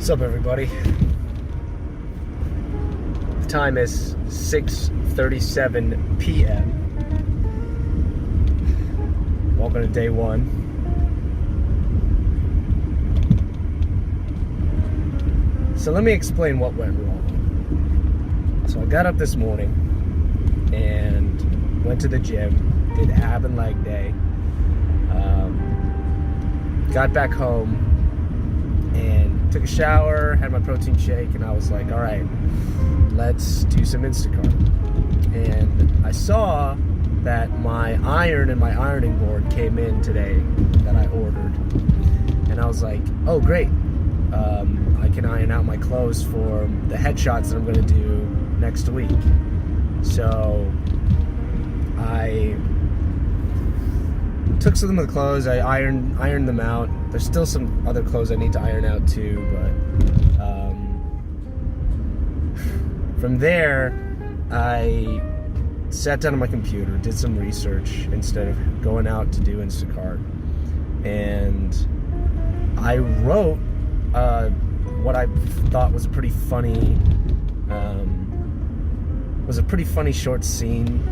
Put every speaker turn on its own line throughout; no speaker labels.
What's up, everybody? The time is 6:37 p.m. Welcome to day one. So let me explain what went wrong. So I got up this morning and went to the gym, did ab and leg day, got back home and took a shower, had my protein shake, and I was like, all right, let's do some Instacart. And I saw that my iron and my ironing board came in today that I ordered. And I was like, oh, great. I can iron out my clothes for the headshots that I'm going to do next week. So I took some of the clothes, I ironed them out. There's still some other clothes I need to iron out too, but from there, I sat down on my computer, did some research instead of going out to do Instacart, and I wrote what I thought was a pretty funny short scene,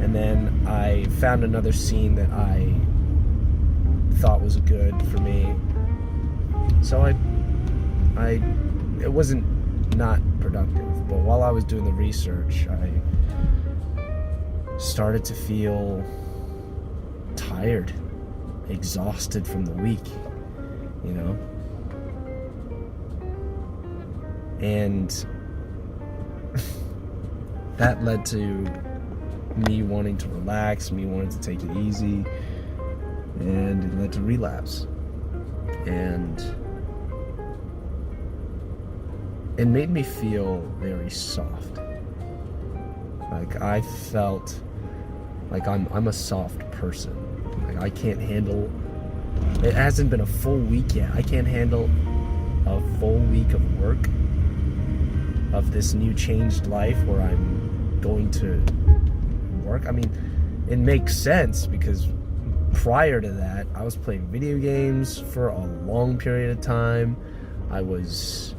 and then I found another scene that I thought was good for me. So it wasn't not productive, but while I was doing the research, I started to feel tired, exhausted from the week, you know? And that led to me wanting to relax, me wanting to take it easy, and it led to relapse. And it made me feel very soft. Like, I felt like I'm a soft person. Like, I can't handle, it hasn't been a full week yet. I can't handle a full week of work, of this new changed life where I'm going to work. I mean, it makes sense because prior to that, I was playing video games for a long period of time. I was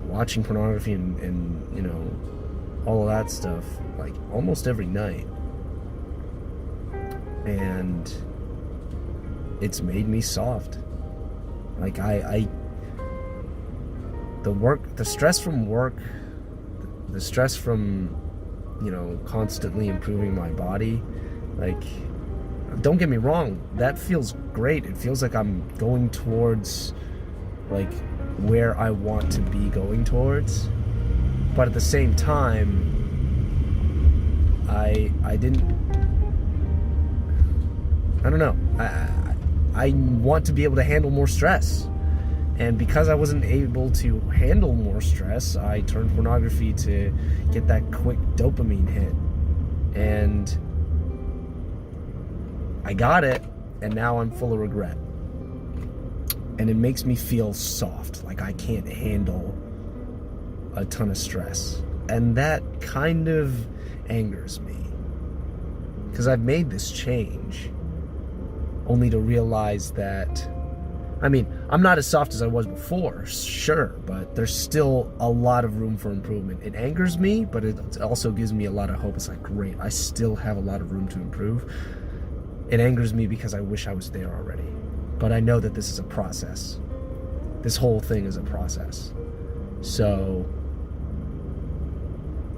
watching pornography and you know, all of that stuff, like, almost every night. And it's made me soft. Like, the stress from work, the stress from, you know, constantly improving my body, like, don't get me wrong, that feels great. It feels like I'm going towards, like, where I want to be going towards. But at the same time, I don't know. I want to be able to handle more stress. And because I wasn't able to handle more stress, I turned pornography to get that quick dopamine hit. And I got it, and now I'm full of regret. And it makes me feel soft, like I can't handle a ton of stress. And that kind of angers me, because I've made this change only to realize that, I mean, I'm not as soft as I was before, sure, but there's still a lot of room for improvement. It angers me, but it also gives me a lot of hope. It's like, great, I still have a lot of room to improve. It angers me because I wish I was there already. But I know that this is a process. This whole thing is a process. So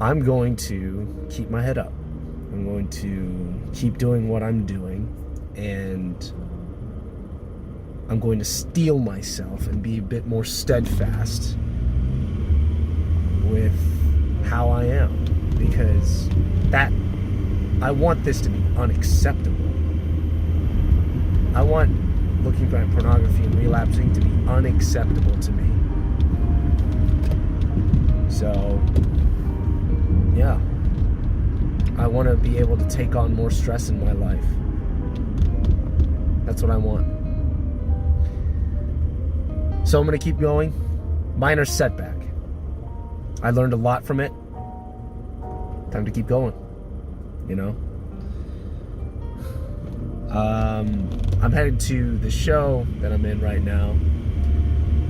I'm going to keep my head up. I'm going to keep doing what I'm doing, and I'm going to steel myself and be a bit more steadfast with how I am, because I want this to be unacceptable. I want looking at pornography and relapsing to be unacceptable to me. So, yeah. I want to be able to take on more stress in my life. That's what I want. So I'm going to keep going. Minor setback. I learned a lot from it. Time to keep going. You know? I'm headed to the show that I'm in right now.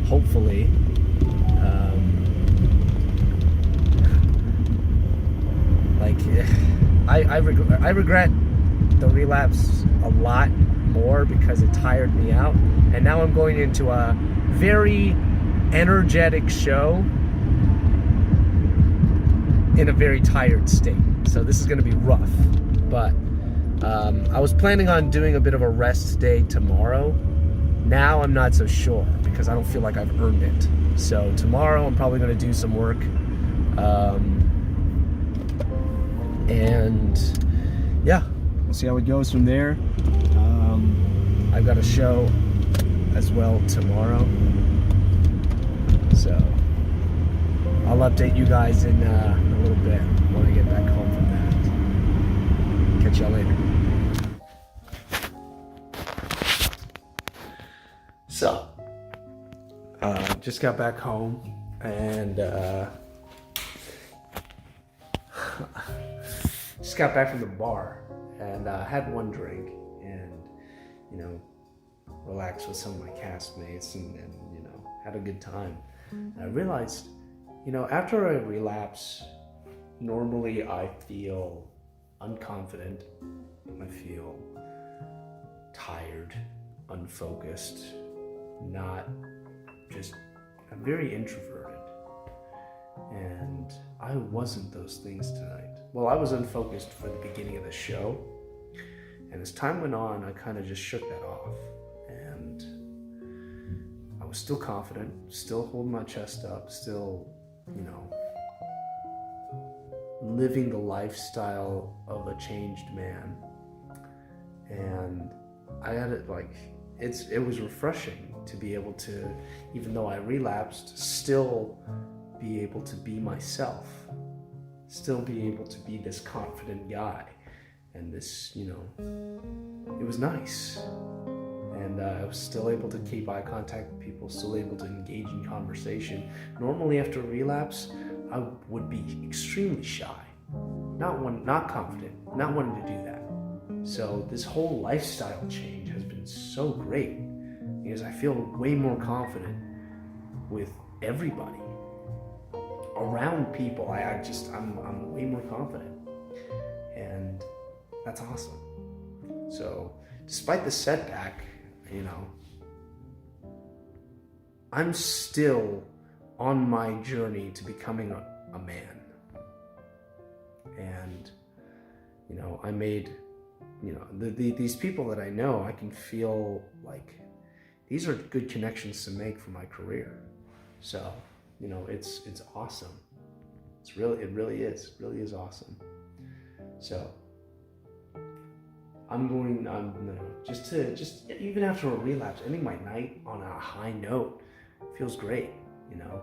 hopefully, I regret the relapse a lot more because it tired me out, and now I'm going into a very energetic show in a very tired state. So this is going to be rough, but I was planning on doing a bit of a rest day tomorrow. Now I'm not so sure because I don't feel like I've earned it. So tomorrow I'm probably going to do some work, and yeah, we'll see how it goes from there. I've got a show as well tomorrow, so I'll update you guys in a little bit when I get back home from that. Catch y'all later. So, just got back home and just got back from the bar and had one drink and, you know, relaxed with some of my castmates and you know, had a good time. And I realized, you know, after a relapse, normally I feel unconfident, I feel tired, unfocused, I'm very introverted. And I wasn't those things tonight. Well, I was unfocused for the beginning of the show. And as time went on, I kind of just shook that off. And I was still confident, still holding my chest up, still, you know, living the lifestyle of a changed man. And I had it like, it was refreshing to be able to, even though I relapsed, still be able to be myself, still be able to be this confident guy. And this, you know, it was nice. And I was still able to keep eye contact with people, still able to engage in conversation. Normally after a relapse, I would be extremely shy, not confident, not wanting to do that. So this whole lifestyle change has been so great because I feel way more confident with everybody. Around people, I'm way more confident. And that's awesome. So despite the setback, you know, I'm still on my journey to becoming a man. And, you know, I made, you know, these people that I know, I can feel like these are good connections to make for my career. So, you know, it's awesome. It really is awesome. So just even after a relapse, ending my night on a high note feels great, you know?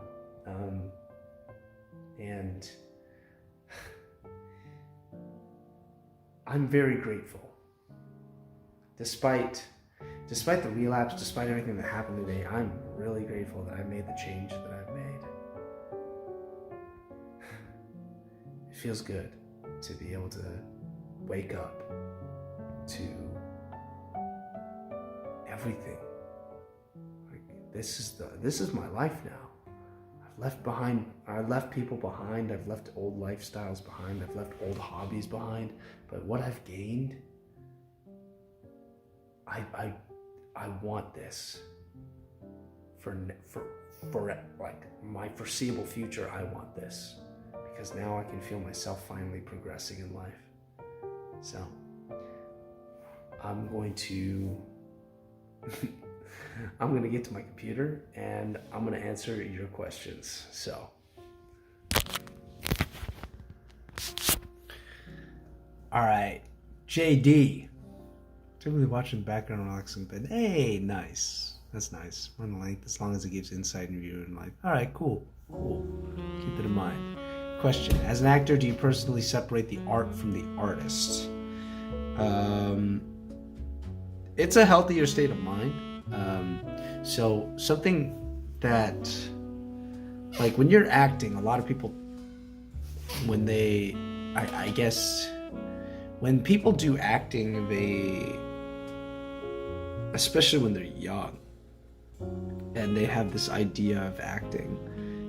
And I'm very grateful. Despite the relapse, despite everything that happened today, I'm really grateful that I made the change that I've made. It feels good to be able to wake up to everything. Like this is my life now. I left people behind, I've left old lifestyles behind, I've left old hobbies behind, but what I've gained, I want this for like my foreseeable future. I want this because now I can feel myself finally progressing in life. So I'm going to get to my computer and I'm going to answer your questions. So all right, JD. Typically watching background relaxing, but hey, nice. That's nice. Run length as long as it gives insight and view in life. All right, cool. Keep it in mind. Question: as an actor, do you personally separate the art from the artist? It's a healthier state of mind. So something that, like when you're acting, a lot of people, when I guess, when people do acting, especially when they're young, and they have this idea of acting.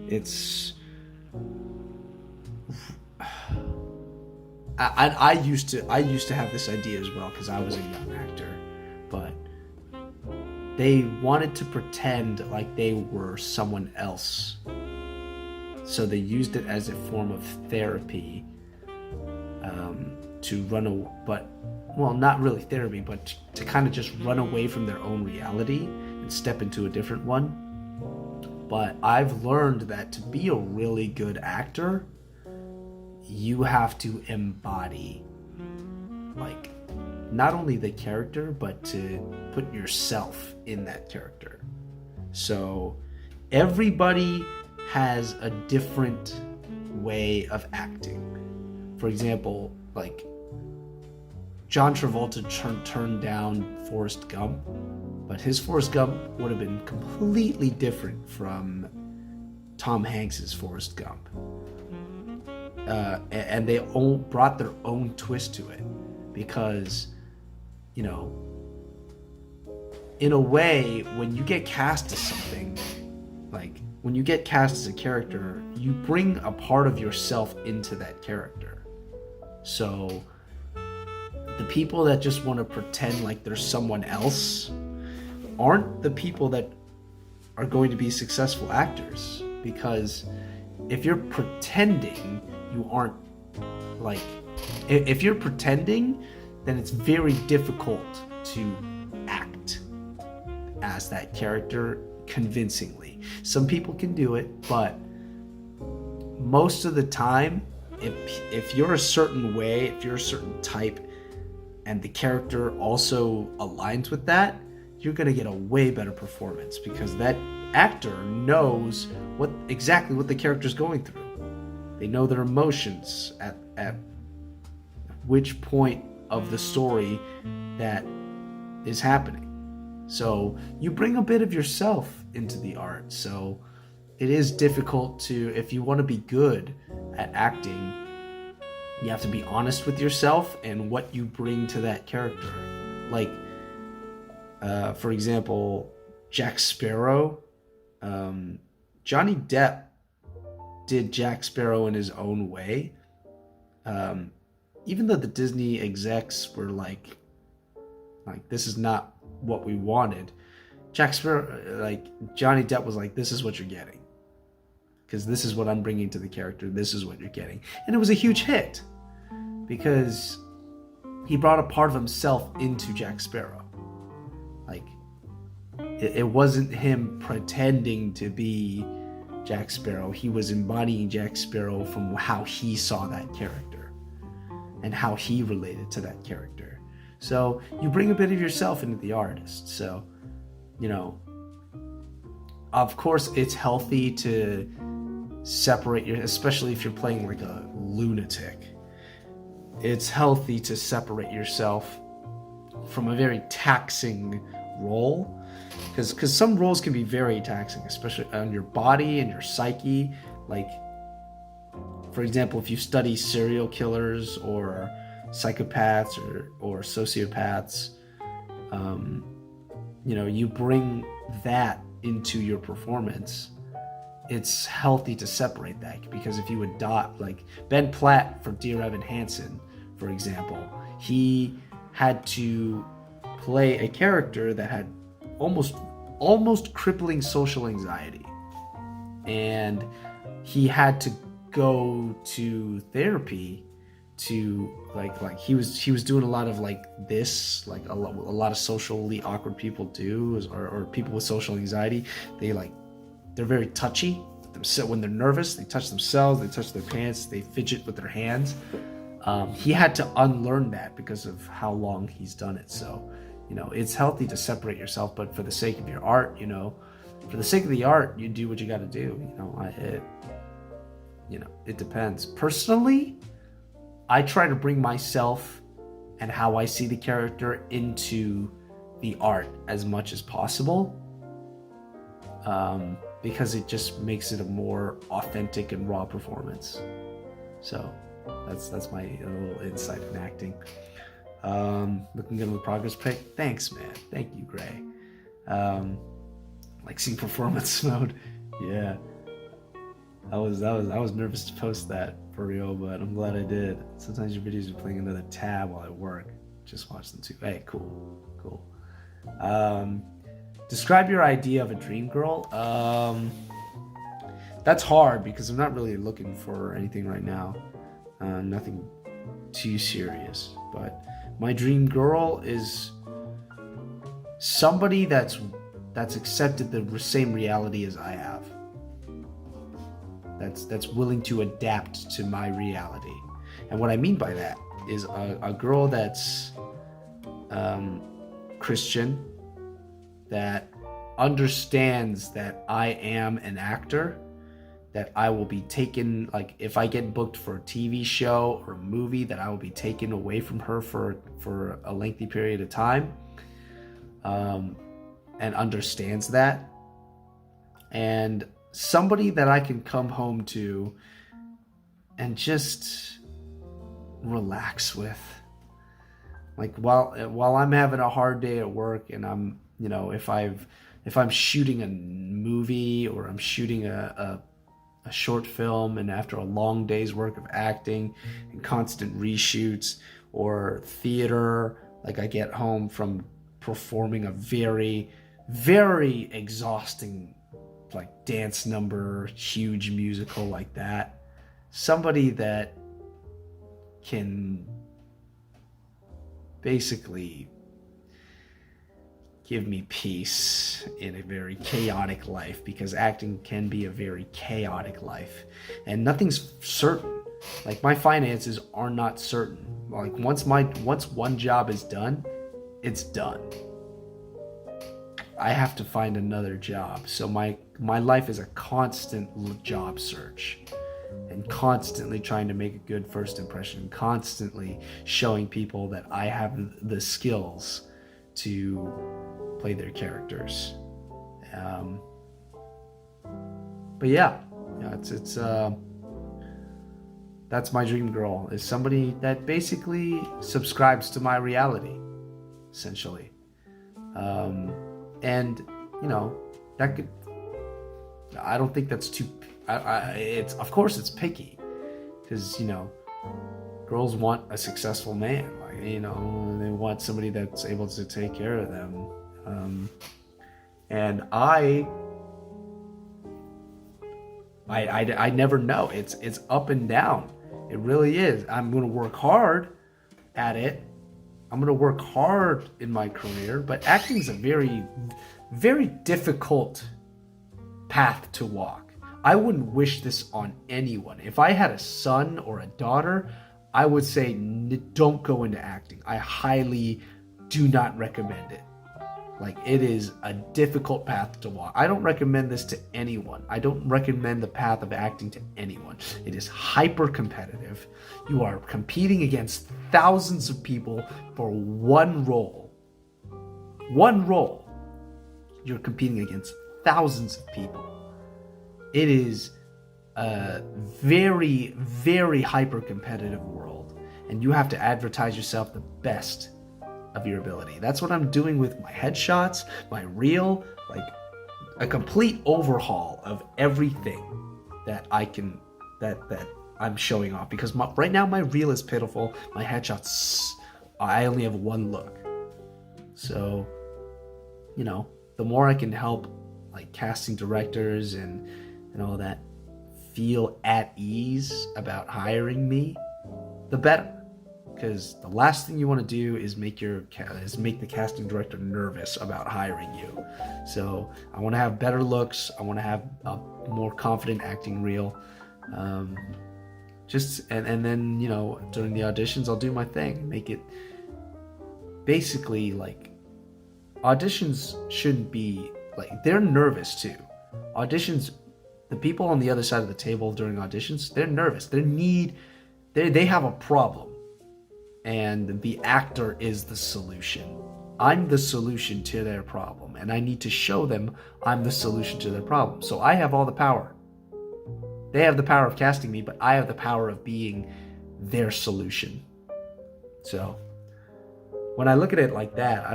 It's I used to have this idea as well because I was a young actor, but they wanted to pretend like they were someone else, so they used it as a form of therapy to not really therapy, but to kind of just run away from their own reality and step into a different one. But I've learned that to be a really good actor, you have to embody, like, not only the character, but to put yourself in that character. So everybody has a different way of acting. For example, like, John Travolta turned down Forrest Gump, but his Forrest Gump would have been completely different from Tom Hanks's Forrest Gump. And they all brought their own twist to it because, you know, in a way, when you get cast as something, like when you get cast as a character, you bring a part of yourself into that character. So the people that just want to pretend like they're someone else aren't the people that are going to be successful actors, because if you're pretending, you aren't, like, if you're pretending, then it's very difficult to act as that character convincingly. Some people can do it, but most of the time, if you're a certain way, if you're a certain type, and the character also aligns with that, you're gonna get a way better performance because that actor knows exactly what the character's going through. They know their emotions at which point of the story that is happening. So you bring a bit of yourself into the art. So it is difficult to, if you want to be good at acting, you have to be honest with yourself and what you bring to that character. Like, for example, Jack Sparrow. Johnny Depp did Jack Sparrow in his own way. Even though the Disney execs were like this is not what we wanted, Jack Sparrow, like Johnny Depp was like, this is what you're getting, because this is what I'm bringing to the character. This is what you're getting, and it was a huge hit because he brought a part of himself into Jack Sparrow. Like, it wasn't him pretending to be Jack Sparrow. He was embodying Jack Sparrow from how he saw that character and how he related to that character. So you bring a bit of yourself into the artist. So, you know, of course it's healthy to separate especially if you're playing like a lunatic. It's healthy to separate yourself from a very taxing role, because some roles can be very taxing, especially on your body and your psyche. Like, for example, if you study serial killers or psychopaths or sociopaths, you know, you bring that into your performance. It's healthy to separate that, because if you adopt, like Ben Platt for Dear Evan Hansen, for example, he had to play a character that had almost crippling social anxiety, and he had to go to therapy to like he was doing a lot of like this, like a lot of socially awkward people do, or people with social anxiety. They're very touchy. When they're nervous, they touch themselves, they touch their pants, they fidget with their hands. He had to unlearn that because of how long he's done it. So, you know, it's healthy to separate yourself, but for the sake of your art, you know, for the sake of the art, you do what you got to do. You know, it depends. Personally, I try to bring myself and how I see the character into the art as much as possible, because it just makes it a more authentic and raw performance. So that's my little insight in acting. Looking good on the progress pic. Thanks, man. Thank you, Gray. Like flexing performance mode. Yeah. I was nervous to post that for real, but I'm glad I did. Sometimes your videos are playing another tab while I work. Just watch them too. Hey, cool. Describe your idea of a dream girl. That's hard because I'm not really looking for anything right now. Nothing too serious. But my dream girl is somebody that's accepted the same reality as I have. That's willing to adapt to my reality. And what I mean by that is a girl that's Christian, that understands that I am an actor, that I will be taken, like if I get booked for a TV show or a movie, that I will be taken away from her for a lengthy period of time, and understands that. And somebody that I can come home to and just relax with. Like while I'm having a hard day at work and I'm, if I'm shooting a movie or I'm shooting a short film, and after a long day's work of acting and constant reshoots, or theater, like I get home from performing a very, very exhausting like dance number, huge musical like that, somebody that can basically give me peace in a very chaotic life, because acting can be a very chaotic life and nothing's certain. Like my finances are not certain. Like once one job is done, it's done. I have to find another job. So my life is a constant job search, and constantly trying to make a good first impression, constantly showing people that I have the skills to play their characters. But yeah, it's that's my dream girl, is somebody that basically subscribes to my reality, essentially. And that could, I don't think that's too, it's, of course it's picky, because girls want a successful man, like, they want somebody that's able to take care of them. And I never know. It's up and down. It really is. I'm going to work hard at it. I'm going to work hard in my career, but acting is a very, very difficult path to walk. I wouldn't wish this on anyone. If I had a son or a daughter, I would say don't go into acting. I highly do not recommend it. Like, it is a difficult path to walk. I don't recommend this to anyone. I don't recommend the path of acting to anyone. It is hyper competitive. You are competing against thousands of people for one role. One role. You're competing against thousands of people. It is a very, very hyper competitive world, and you have to advertise yourself the best of your ability. That's what I'm doing with my headshots, my reel, like a complete overhaul of everything that I can, that I'm showing off, because right now my reel is pitiful. My headshots, I only have one look. So, the more I can help like casting directors and all that feel at ease about hiring me, the better. Because the last thing you want to do is make the casting director nervous about hiring you. So I want to have better looks. I want to have a more confident acting reel. And then during the auditions, I'll do my thing. Make it basically like, auditions shouldn't be like, they're nervous too. Auditions, the people on the other side of the table during auditions, they're nervous. They have a problem. And the actor is the solution. I'm the solution to their problem, and I need to show them I'm the solution to their problem. So I have all the power. They have the power of casting me, but I have the power of being their solution. So when I look at it like that,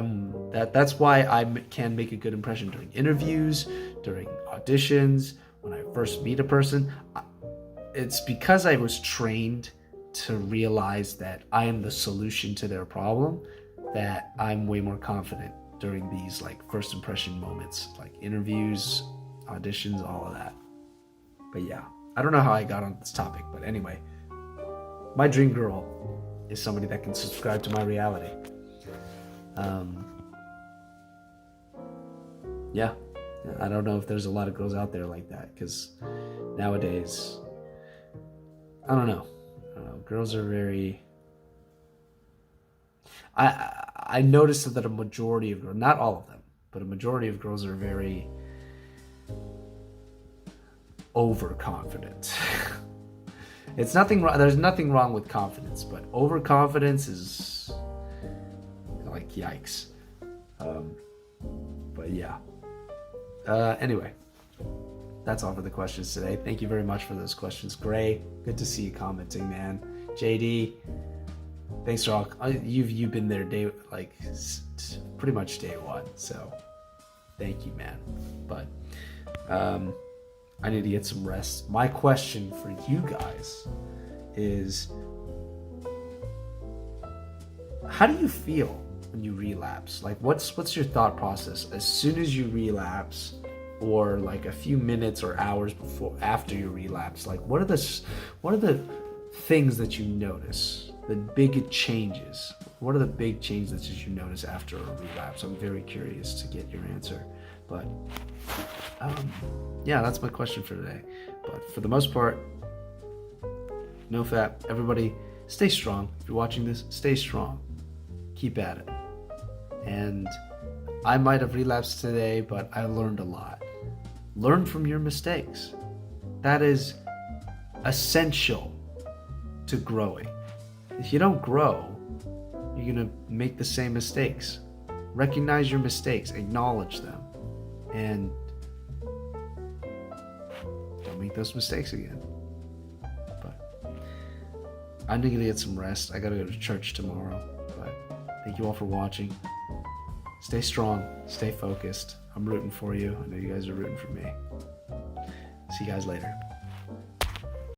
that's why I can make a good impression during interviews, during auditions, when I first meet a person. It's because I was trained to realize that I am the solution to their problem, that I'm way more confident during these like first impression moments, like interviews, auditions, all of that. But yeah, I don't know how I got on this topic, but anyway, my dream girl is somebody that can subscribe to my reality. Yeah, I don't know if there's a lot of girls out there like that, because nowadays, I don't know. Girls are very... I noticed that a majority of girls, not all of them, but a majority of girls are very overconfident. It's nothing wrong. There's nothing wrong with confidence, but overconfidence is like yikes. But yeah. Anyway, that's all for the questions today. Thank you very much for those questions. Gray, good to see you commenting, man. JD, thanks for all. You've been there pretty much day one. So thank you, man. But I need to get some rest. My question for you guys is, how do you feel when you relapse? Like, what's your thought process as soon as you relapse, or like a few minutes or hours after you relapse? Like, what are the things that you notice? The big changes. What are the big changes that you notice after a relapse? I'm very curious to get your answer. But yeah, that's my question for today. But for the most part, NoFap, everybody, stay strong. If you're watching this, stay strong. Keep at it. And I might have relapsed today, but I learned a lot. Learn from your mistakes. That is essential to growing. If you don't grow, you're gonna make the same mistakes. Recognize your mistakes, acknowledge them, and don't make those mistakes again. But I'm gonna get some rest. I gotta go to church tomorrow. But thank you all for watching. Stay strong, stay focused. I'm rooting for you. I know you guys are rooting for me. See you guys later.